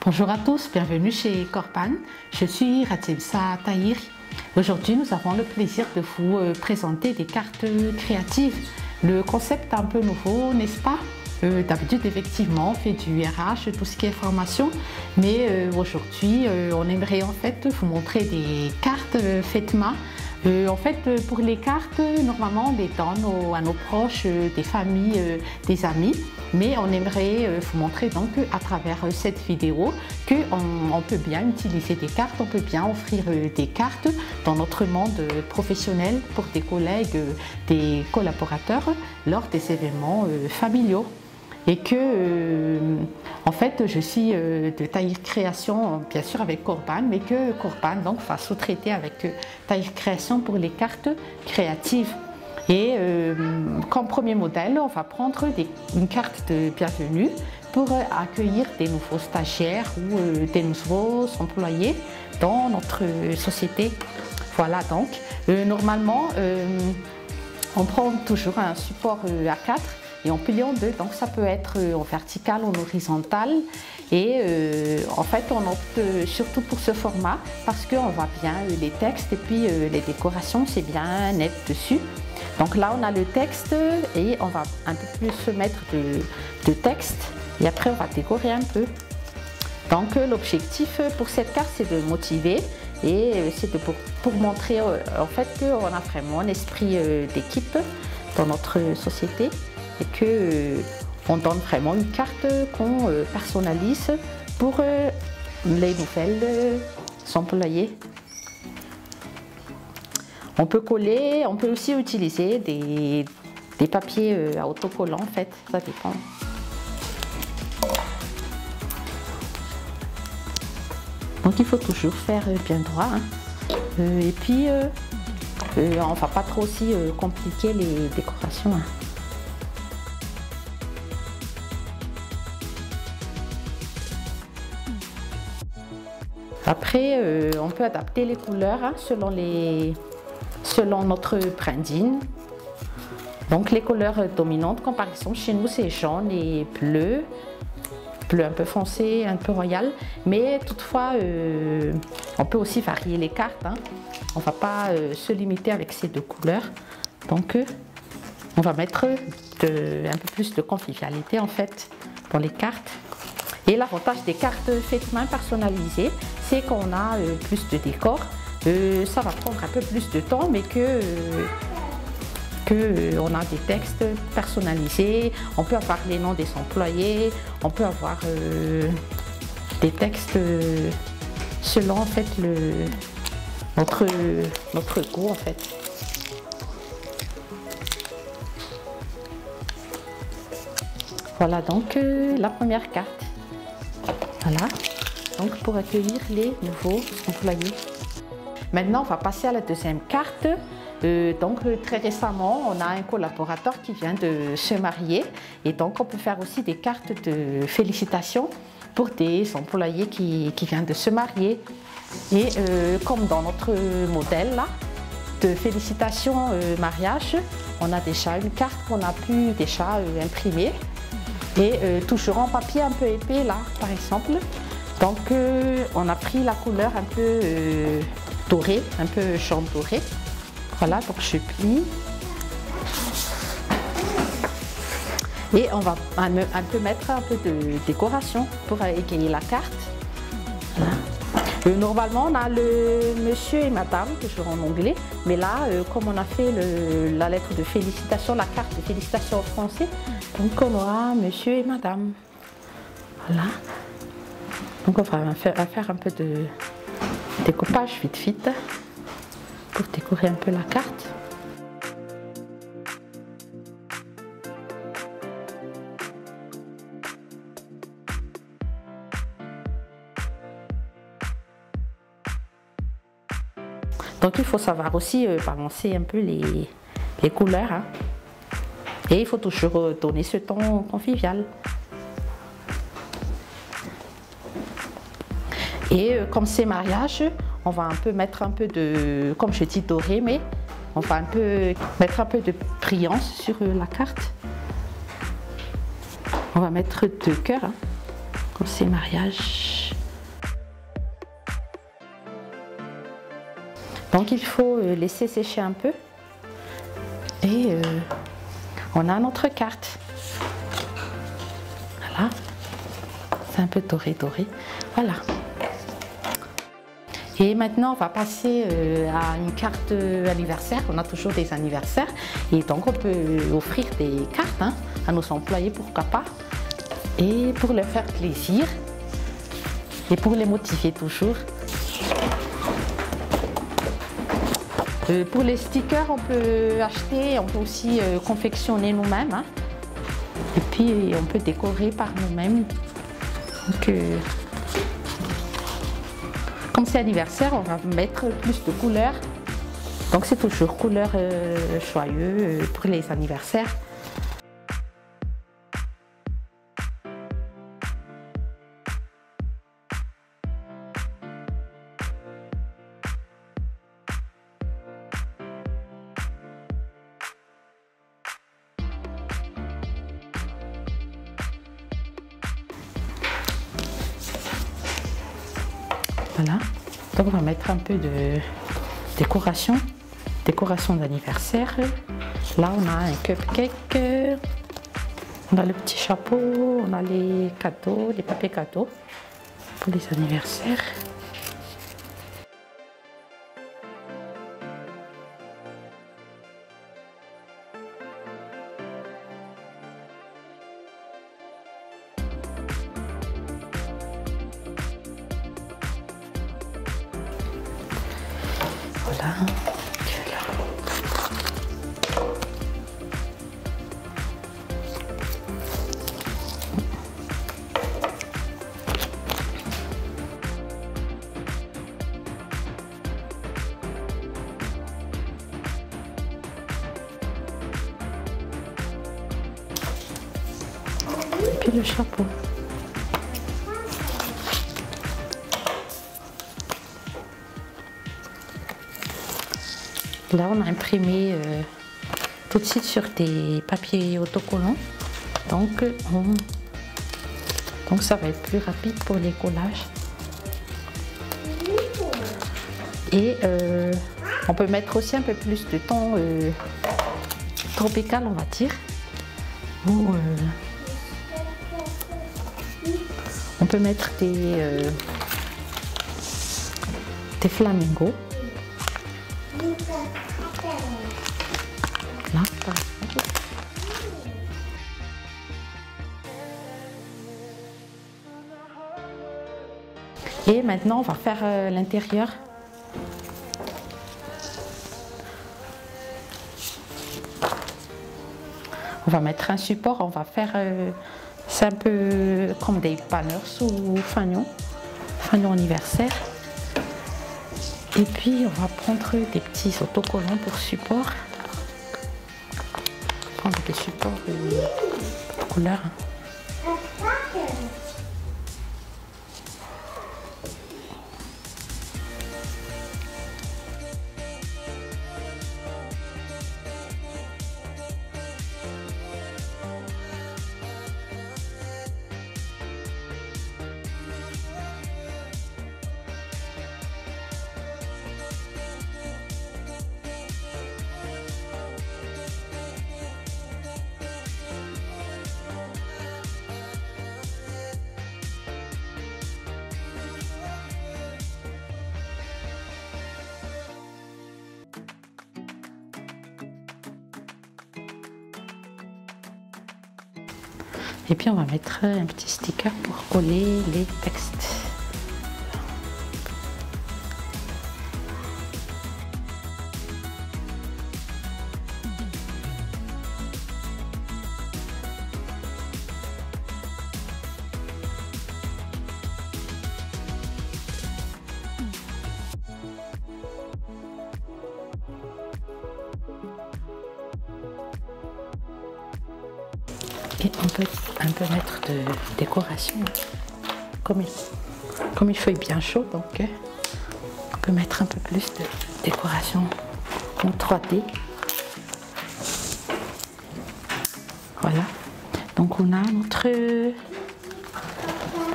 Bonjour à tous, bienvenue chez Corban. Je suis Ratimsa Tahir. Aujourd'hui, nous avons le plaisir de vous présenter des cartes créatives. Le concept est un peu nouveau, n'est-ce pas? D'habitude, effectivement, on fait du RH, tout ce qui est formation, mais aujourd'hui, on aimerait en fait vous montrer des cartes faites main. En fait, pour les cartes, normalement, on les donne à nos proches, des familles, des amis. Mais on aimerait vous montrer donc à travers cette vidéo qu'on peut bien utiliser des cartes, on peut bien offrir des cartes dans notre monde professionnel pour des collègues, des collaborateurs lors des événements familiaux. Et que, en fait, je suis de Tahir Création, bien sûr avec Corban, mais que Corban donc va sous-traiter avec Tahir Création pour les cartes créatives. Et comme premier modèle, on va prendre une carte de bienvenue pour accueillir des nouveaux stagiaires ou des nouveaux employés dans notre société. Voilà donc, normalement, on prend toujours un support A4 et on plie en deux, donc ça peut être en vertical ou en horizontal. Et en fait, on opte surtout pour ce format parce qu'on voit bien les textes et puis les décorations, c'est bien net dessus. Donc là, on a le texte et on va un peu plus mettre de texte et après, on va décorer un peu. Donc l'objectif pour cette carte, c'est de motiver et c'est pour montrer en fait qu'on a vraiment un esprit d'équipe dans notre société et qu'on donne vraiment une carte qu'on personnalise pour les nouvelles employés. On peut coller, on peut aussi utiliser des papiers à autocollants en fait, ça dépend. Donc il faut toujours faire bien droit. Hein. Et puis on ne va pas trop aussi compliquer les décorations. Hein. Après, on peut adapter les couleurs hein, selon notre branding. Donc les couleurs dominantes, comme par exemple chez nous, c'est jaune et bleu. Bleu un peu foncé, un peu royal. Mais toutefois, on peut aussi varier les cartes. Hein. On ne va pas se limiter avec ces deux couleurs. Donc, on va mettre un peu plus de convivialité en fait dans les cartes. Et l'avantage des cartes faites main personnalisées, c'est qu'on a plus de décor. Ça va prendre un peu plus de temps, mais on a des textes personnalisés. On peut avoir les noms des employés. On peut avoir des textes selon en fait notre goût en fait. Voilà donc la première carte. Voilà, donc pour accueillir les nouveaux employés. Maintenant, on va passer à la deuxième carte. Donc très récemment, on a un collaborateur qui vient de se marier et donc on peut faire aussi des cartes de félicitations pour des employés qui viennent de se marier. Et comme dans notre modèle là, de félicitations mariage, on a déjà une carte qu'on a pu déjà imprimer. Et toujours en papier un peu épais là, par exemple. Donc on a pris la couleur un peu dorée, un peu champ doré. Voilà, donc je plie. Et on va un peu mettre un peu de décoration pour égayer la carte. Voilà. Normalement, on a le monsieur et madame, toujours en anglais. Mais là, comme on a fait la lettre de félicitations, la carte de félicitations en français, donc on aura monsieur et madame. Voilà. Donc on va faire un peu de découpage vite pour décorer un peu la carte. Donc il faut savoir aussi balancer un peu les couleurs. Hein. Et il faut toujours donner ce ton convivial. Et comme c'est mariage, on va un peu mettre un peu de, comme je dis doré, mais on va un peu mettre un peu de brillance sur la carte. On va mettre 2 cœurs. Hein. comme ces mariages. Donc il faut laisser sécher un peu. Et on a notre carte. Voilà. C'est un peu doré. Voilà. Et maintenant, on va passer à une carte anniversaire. On a toujours des anniversaires. Et donc, on peut offrir des cartes à nos employés, pourquoi pas. Et pour leur faire plaisir. Et pour les motiver toujours. Pour les stickers, on peut acheter, on peut aussi confectionner nous-mêmes. Et puis, on peut décorer par nous-mêmes. Donc, comme c'est anniversaire, on va mettre plus de couleurs. Donc, c'est toujours couleur joyeux pour les anniversaires. Voilà, donc on va mettre un peu de décoration d'anniversaire. Là on a un cupcake, on a le petit chapeau, on a les cadeaux, les papiers cadeaux pour les anniversaires. Voilà. Et puis le chapeau. Là, on a imprimé tout de suite sur des papiers autocollants. Donc ça va être plus rapide pour les collages. Et on peut mettre aussi un peu plus de ton tropical, on va dire. Ou on peut mettre des flamingos. Là, par exemple. Et maintenant, on va faire l'intérieur. On va mettre un support, on va faire, c'est un peu comme des banners ou fagnons anniversaire. Et puis, on va prendre des petits autocollants pour support. Prendre des supports de couleur. Et puis on va mettre un petit sticker pour coller les textes. Et on peut un peu mettre de décoration, comme il fait bien chaud, donc on peut mettre un peu plus de décoration en 3D. Voilà, donc on a notre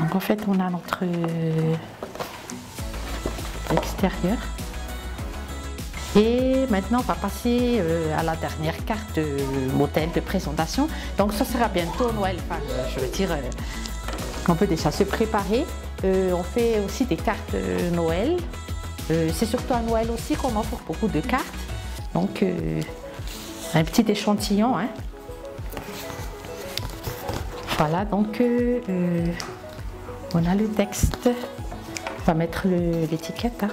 Donc en fait on a notre extérieur. Et maintenant on va passer à la dernière carte modèle de présentation. Donc ça sera bientôt Noël, enfin je veux dire on peut déjà se préparer. On fait aussi des cartes Noël. C'est surtout à Noël aussi qu'on offre beaucoup de cartes. Donc un petit échantillon. Hein. Voilà, donc on a le texte. On va mettre l'étiquette. Hein.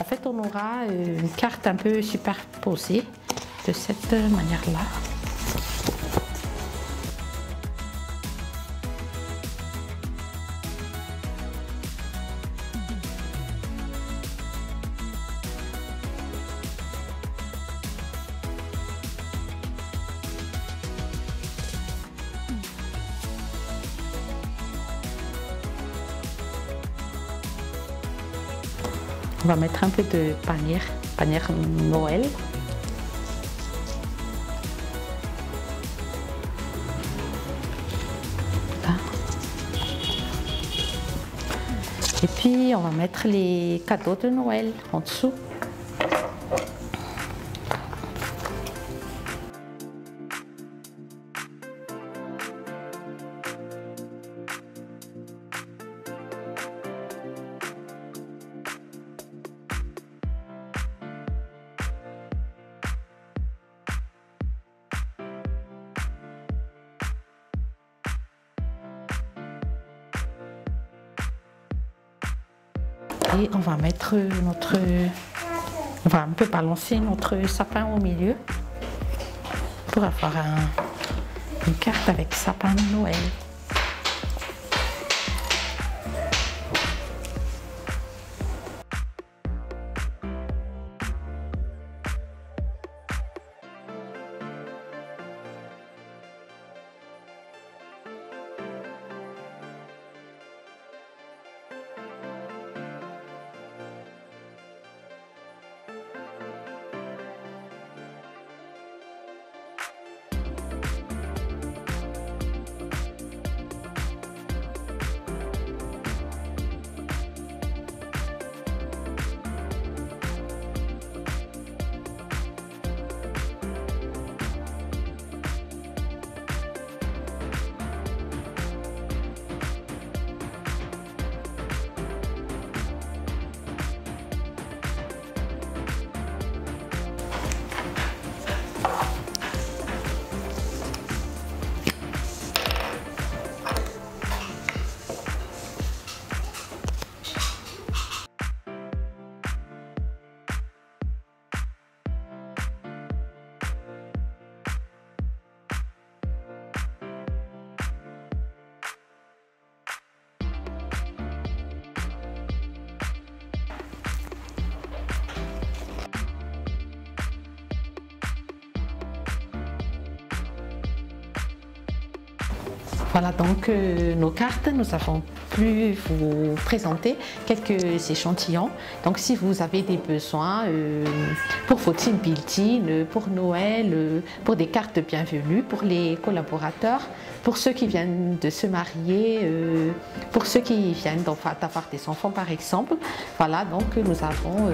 En fait, on aura une carte un peu superposée de cette manière-là. On va mettre un peu de panière Noël. Là. Et puis on va mettre les cadeaux de Noël en dessous. Et on va mettre on va un peu balancer notre sapin au milieu pour avoir une carte avec sapin de Noël. Voilà donc nos cartes, nous avons pu vous présenter quelques échantillons. Donc si vous avez des besoins pour vos team building, pour Noël, pour des cartes de bienvenue, pour les collaborateurs, pour ceux qui viennent de se marier, pour ceux qui viennent d'avoir des enfants par exemple. Voilà, donc nous avons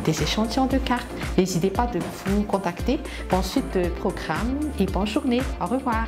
des échantillons de cartes. N'hésitez pas de vous contacter. Bonne suite de programme et bonne journée. Au revoir.